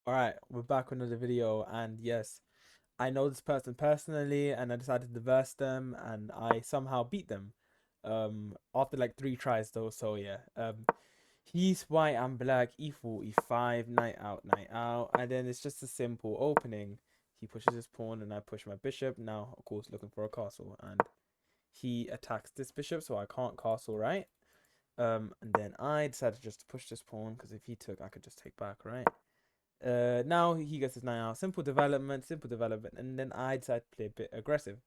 All right, we're back with another video, and yes, I know this person personally, and I decided to verse them, and I somehow beat them. After like three tries though, so yeah. He's white and black, e4, e5, knight out, and then it's just a simple opening. He pushes his pawn, and I push my bishop. Now, of course, looking for a castle, and he attacks this bishop, so I can't castle, right? And then I decided just to push this pawn because if he took, I could just take back, right? Now he gets his 9 out. Simple development, and then I decide to play a bit aggressive.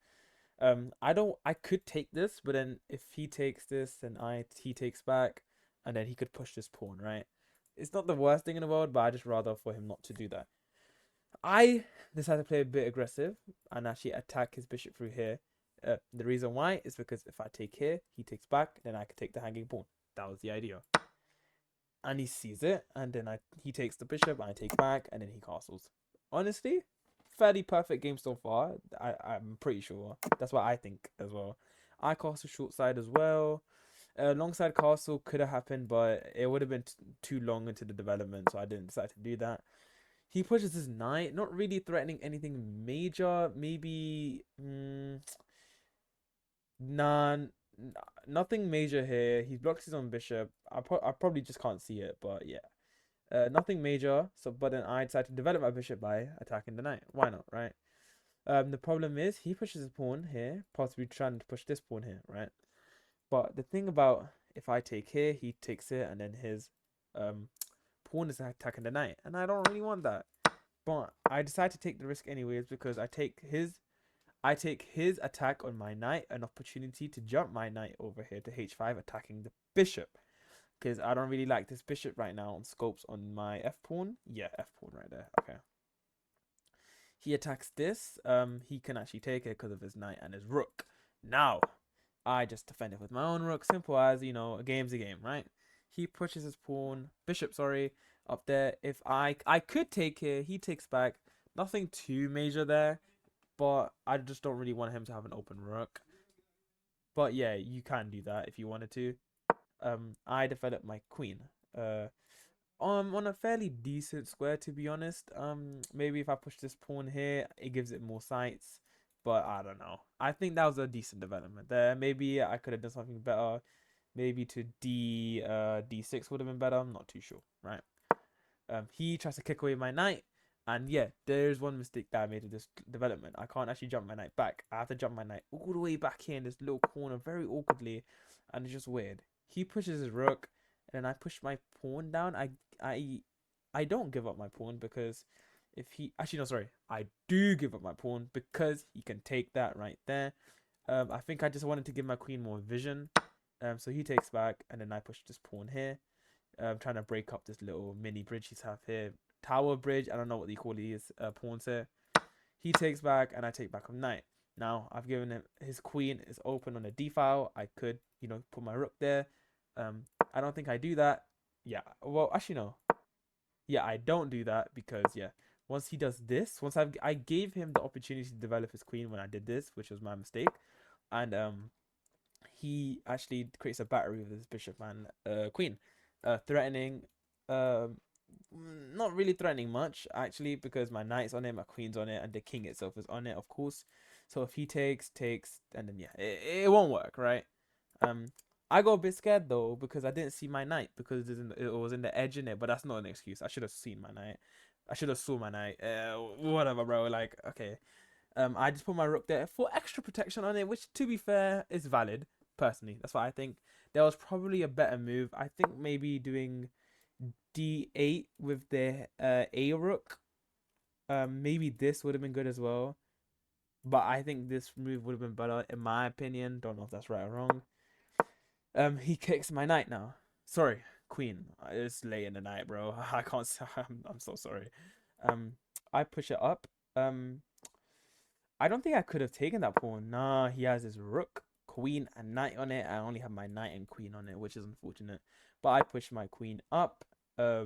I don't. I could take this, but then if he takes this, then he takes back, and then he could push this pawn, right? It's not the worst thing in the world, but I just rather for him not to do that. I decided to play a bit aggressive and actually attack his bishop through here. The reason why is because if I take here, he takes back, then I could take the hanging pawn. That was the idea, and he sees it, and then he takes the bishop, I take back, and then he castles. Honestly, fairly perfect game so far. I'm pretty sure that's what I think as well. I castle short side as well. Long side castle could have happened, but it would have been too long into the development, so I didn't decide to do that. He pushes his knight, not really threatening anything major. Maybe, nah, nothing major here. He blocks his own bishop. I probably just can't see it, but yeah. Nothing major. So, but then I decide to develop my bishop by attacking the knight. Why not, right? The problem is he pushes his pawn here, possibly trying to push this pawn here, right? But the thing about if I take here, he takes it, and then his um pawn is attacking the knight, and I don't really want that. But I decide to take the risk anyways because I take his attack on my knight, an opportunity to jump my knight over here to h5, attacking the bishop because I don't really like this bishop right now on scopes on my f pawn. Yeah, f pawn right there. Okay. He attacks this. He can actually take it because of his knight and his rook. Now, I just defend it with my own rook. Simple as a game's a game, right? He pushes his pawn, bishop, sorry, up there. If I could take here, he takes back. Nothing too major there, but I just don't really want him to have an open rook. But yeah, you can do that if you wanted to. I developed my queen. Uh, on a fairly decent square, to be honest. Maybe if I push this pawn here, it gives it more sights, but I don't know. I think that was a decent development there. Maybe I could have done something better. Maybe to d6 would have been better. I'm not too sure, right? He tries to kick away my knight, and yeah, there's one mistake that I made in this development. I can't actually jump my knight back. I have to jump my knight all the way back here in this little corner, very awkwardly, and it's just weird. He pushes his rook, and then I push my pawn down. I I don't give up my pawn because if he actually no sorry, I do give up my pawn because he can take that right there. I think I just wanted to give my queen more vision. So he takes back, and then I push this pawn here. Trying to break up this little mini bridge he's have here. Tower bridge, I don't know what they call these pawns here. He takes back, and I take back on knight. Now I've given him his queen is open on the d file. I could, put my rook there. I don't think I do that. Yeah, well, actually no. Yeah, I don't do that because yeah, once he does this, I gave him the opportunity to develop his queen when I did this, which was my mistake, and he actually creates a battery with his bishop and queen, threatening, um, not really threatening much actually because my knight's on it, my queen's on it, and the king itself is on it, of course. So if he takes, and then yeah, it won't work, right? Um, I got a bit scared though because I didn't see my knight because it was in the edge in it, but that's not an excuse. I should have seen my knight. I should have saw my knight. Whatever, bro. Like, okay. I just put my rook there for extra protection on it, which to be fair is valid. Personally, that's what I think. There was probably a better move. I think maybe doing d8 with the a rook. Maybe this would have been good as well. But I think this move would have been better in my opinion. Don't know if that's right or wrong. He kicks my knight now. Sorry, queen. It's late in the night, bro. I can't. I'm so sorry. Um, I push it up. Um, I don't think I could have taken that pawn. Nah, he has his rook, queen, and knight on it. I only have my knight and queen on it, which is unfortunate. But I push my queen up. A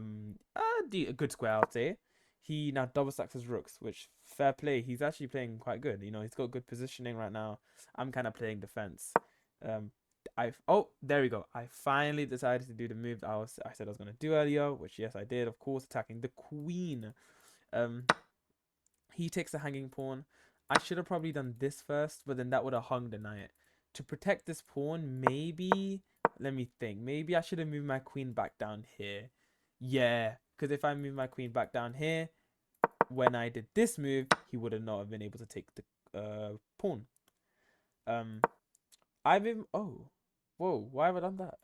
good square, I'd say. He now double stacks his rooks, which fair play. He's actually playing quite good. He's got good positioning right now. I'm kind of playing defense. Um, there we go. I finally decided to do the move I said I was gonna do earlier, which yes I did. Of course, attacking the queen. Um, he takes the hanging pawn. I should have probably done this first, but then that would have hung the knight. To protect this pawn, maybe, let me think. Maybe I should have moved my queen back down here. Yeah, because if I move my queen back down here, when I did this move, he would have not have been able to take the pawn. Um, I moved. Oh, whoa! Why have I done that?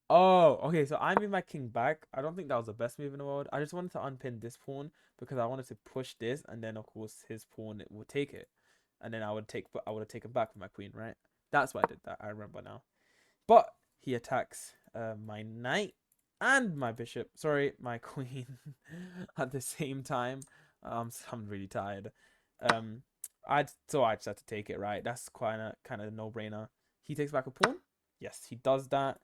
Oh, okay. So I moved my king back. I don't think that was the best move in the world. I just wanted to unpin this pawn because I wanted to push this, and then of course his pawn would take it, and then I would have taken back with my queen, right? That's why I did that. I remember now. But he attacks my knight and my bishop. Sorry, my queen at the same time. I'm really tired. Um, I just had to take it, right? That's quite a kind of no brainer. He takes back a pawn. Yes, he does that.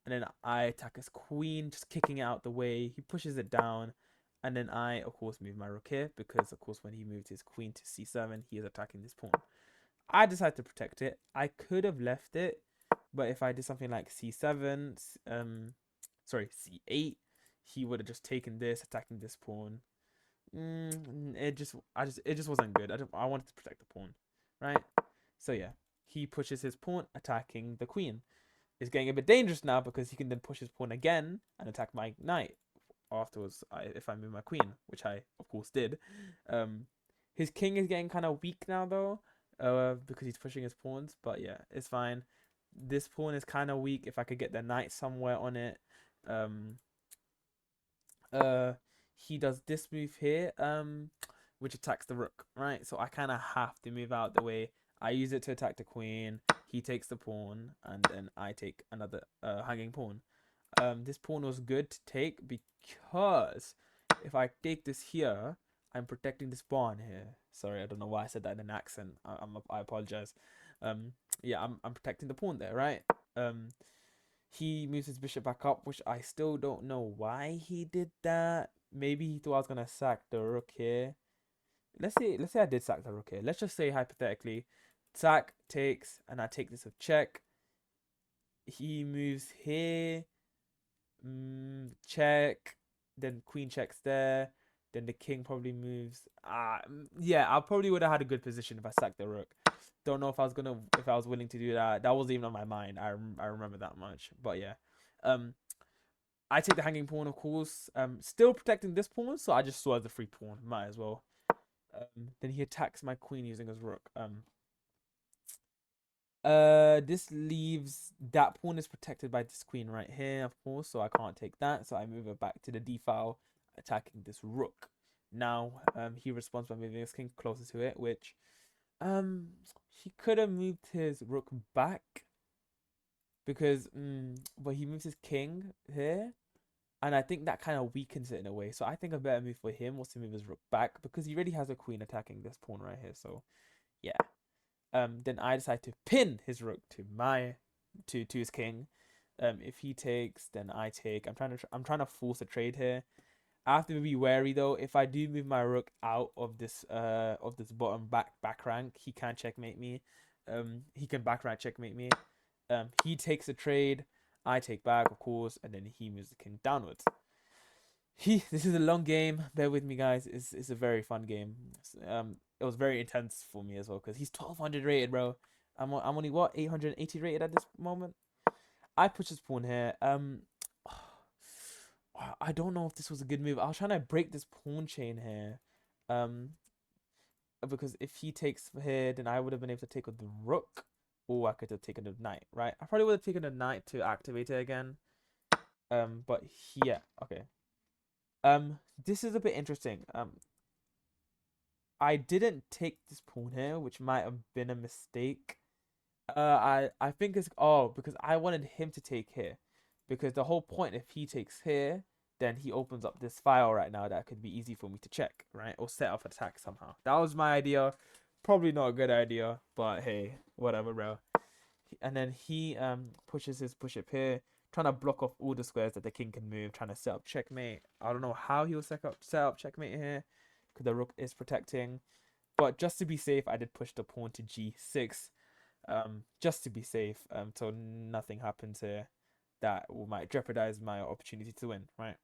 And then I attack his queen, just kicking it out the way. He pushes it down. And then I, of course, move my rook here because, of course, when he moved his queen to c7, he is attacking this pawn. I decided to protect it. I could have left it, but if I did something like c7, sorry, c8, he would have just taken this, attacking this pawn. It just wasn't good. I wanted to protect the pawn, right? So yeah, he pushes his pawn, attacking the queen. It's getting a bit dangerous now because he can then push his pawn again and attack my knight afterwards if I move my queen, which I of course did. Um, his king is getting kind of weak now though, because he's pushing his pawns. But yeah, it's fine. This pawn is kind of weak. If I could get the knight somewhere on it, um, uh, he does this move here, which attacks the rook, right? So I kind of have to move out the way. I use it to attack the queen. He takes the pawn, and then I take another hanging pawn. This pawn was good to take because if I take this here, I'm protecting this pawn here. Sorry, I don't know why I said that in an accent. I apologize. Yeah, I'm protecting the pawn there, right? He moves his bishop back up, which I still don't know why he did that. Maybe he thought I was gonna sack the rook here. Let's say I did sack the rook here. Let's just say hypothetically, sack takes, and I take this with check. He moves here, check, then queen checks there, then the king probably moves. Yeah, I probably would have had a good position if I sacked the rook. Don't know if I was willing to do that. That wasn't even on my mind. I remember that much. But yeah, um, I take the hanging pawn, of course. Still protecting this pawn, so I just swerve the free pawn. Might as well. Then he attacks my queen using his rook. This leaves that pawn is protected by this queen right here, of course, so I can't take that. So I move it back to the d file, attacking this rook. Now, he responds by moving his king closer to it, which, he could have moved his rook back because, but he moves his king here, and I think that kind of weakens it in a way. So I think a better move for him was to move his rook back because he already has a queen attacking this pawn right here. So yeah. Then I decide to pin his rook to his king. If he takes, then I take. I'm trying to force a trade here. I have to be wary though. If I do move my rook out of this bottom back rank, he can checkmate me. He can back rank checkmate me. He takes a trade. I take back, of course, and then he moves the king downwards. This is a long game. Bear with me, guys. It's a very fun game. It was very intense for me as well because he's 1200 rated, bro. I'm only what 880 rated at this moment. I push his pawn here. I don't know if this was a good move. I was trying to break this pawn chain here, because if he takes here, then I would have been able to take with the rook, or I could have taken the knight, right? I probably would have taken the knight to activate it again. But yeah, okay. This is a bit interesting. I didn't take this pawn here, which might have been a mistake. I think it's because I wanted him to take here, because the whole point if he takes here, then he opens up this file right now that could be easy for me to check, right, or set up attack somehow. That was my idea. Probably not a good idea, but hey, whatever, bro. And then he pushes his bishop here, trying to block off all the squares that the king can move, trying to set up checkmate. I don't know how he will set up checkmate here, because the rook is protecting. But just to be safe, I did push the pawn to g6, just to be safe, so nothing happens here that might jeopardize my opportunity to win, right?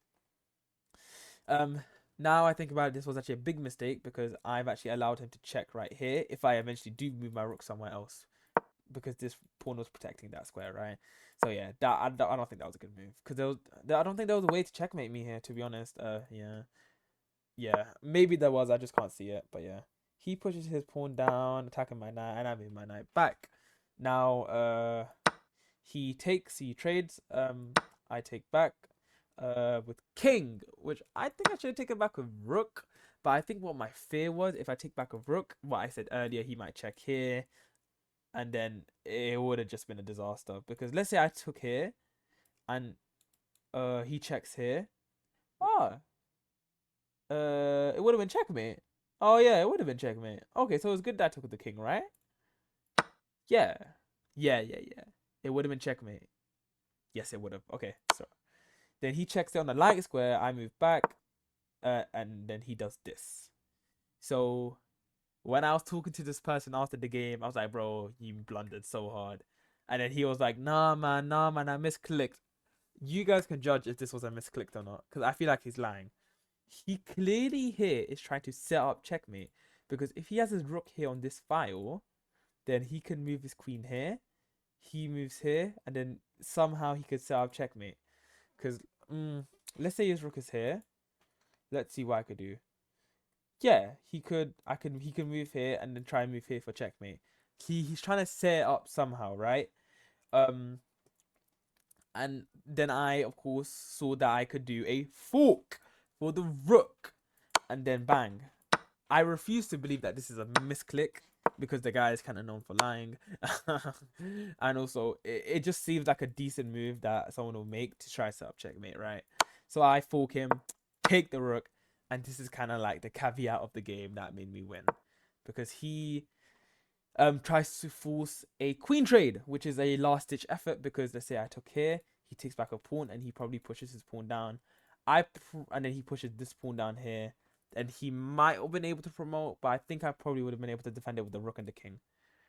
Um, Now I think about it, this was actually a big mistake because I've actually allowed him to check right here if I eventually do move my rook somewhere else, because this pawn was protecting that square, right? So yeah, that I don't think that was a good move, because I don't think there was a way to checkmate me here, to be honest. Yeah, maybe there was, I just can't see it. But yeah, he pushes his pawn down, attacking my knight, and I move my knight back. Now he trades. I take back with king, which I think I should have taken back with rook. But I think what my fear was, if I take back a rook, what I said earlier, he might check here, and then it would have just been a disaster. Because let's say I took here, and he checks here. Oh, it would have been checkmate. Oh yeah, it would have been checkmate. Okay, so it was good that I took the king, right? Yeah, yeah. It would have been checkmate. Yes, it would have. Okay, so then he checks it on the light square. I move back, and then he does this. So when I was talking to this person after the game, I was like, bro, you blundered so hard. And then he was like, nah, man, I misclicked. You guys can judge if this was a misclicked or not, because I feel like he's lying. He clearly here is trying to set up checkmate, because if he has his rook here on this file, then he can move his queen here. He moves here, and then somehow he could set up checkmate. Because let's say his rook is here. Let's see what I could do. Yeah, he could. He can move here and then try and move here for checkmate. He's trying to set it up somehow, right? Um, and then I of course saw that I could do a fork for the rook, and then bang. I refuse to believe that this is a misclick, because the guy is kind of known for lying. And also, it just seems like a decent move that someone will make to try to set up checkmate, right? So I fork him, take the rook, and this is kind of like the caveat of the game that made me win. Because he tries to force a queen trade, which is a last ditch effort, because let's say I took here, he takes back a pawn, and he probably pushes his pawn down. And then he pushes this pawn down here, and he might have been able to promote, but I think I probably would have been able to defend it with the rook and the king,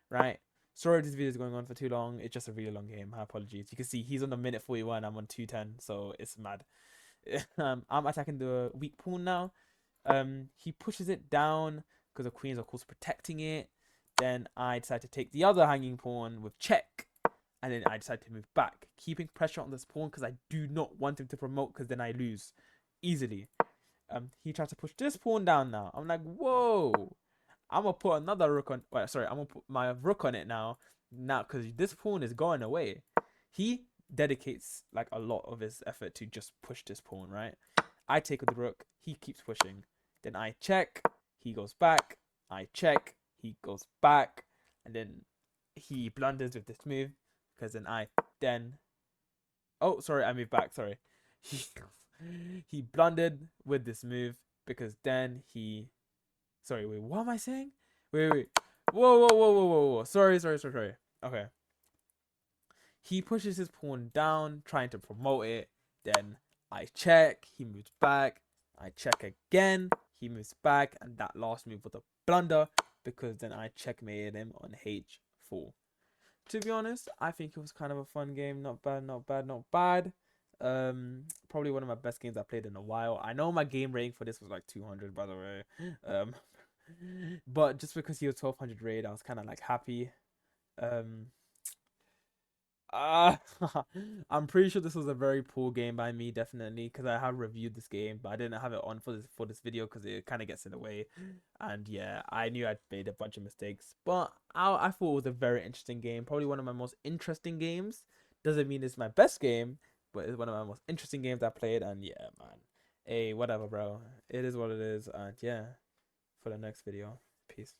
right? Sorry if this video is going on for too long. It's just a really long game. My apologies. You can see he's on the minute 41. I'm on 210, so it's mad. I'm attacking the weak pawn now. He pushes it down because the queen is of course protecting it. Then I decide to take the other hanging pawn with check, and then I decide to move back, keeping pressure on this pawn because I do not want him to promote, because then I lose easily. He tries to push this pawn down now. I'm like, whoa. I'm gonna put another rook on. Wait, sorry, I'm gonna put my rook on it now. Now, because this pawn is going away. He dedicates like a lot of his effort to just push this pawn, right? I take with the rook. He keeps pushing. Then I check. He goes back. I check. He goes back, and then he blunders with this move, because then. Oh, sorry, I moved back. Sorry. He he blundered with this move, because then he. Sorry, wait, what am I saying? Wait. Whoa. Sorry. Okay. He pushes his pawn down, trying to promote it. Then I check. He moves back. I check again. He moves back. And that last move was a blunder, because then I checkmated him on h4. To be honest, I think it was kind of a fun game. Not bad. Probably one of my best games I played in a while. I know my game rating for this was like 200, by the way. But just because he was 1200 rated, I was kind of like happy. Um, uh, I'm pretty sure this was a very poor game by me, definitely, because I have reviewed this game, but I didn't have it on for this video because it kind of gets in the way. And yeah, I knew I'd made a bunch of mistakes, but I thought it was a very interesting game. Probably one of my most interesting games. Doesn't mean it's my best game, but it's one of my most interesting games I played. And yeah, man, hey, whatever, bro. It is what it is. And yeah, for the next video, peace.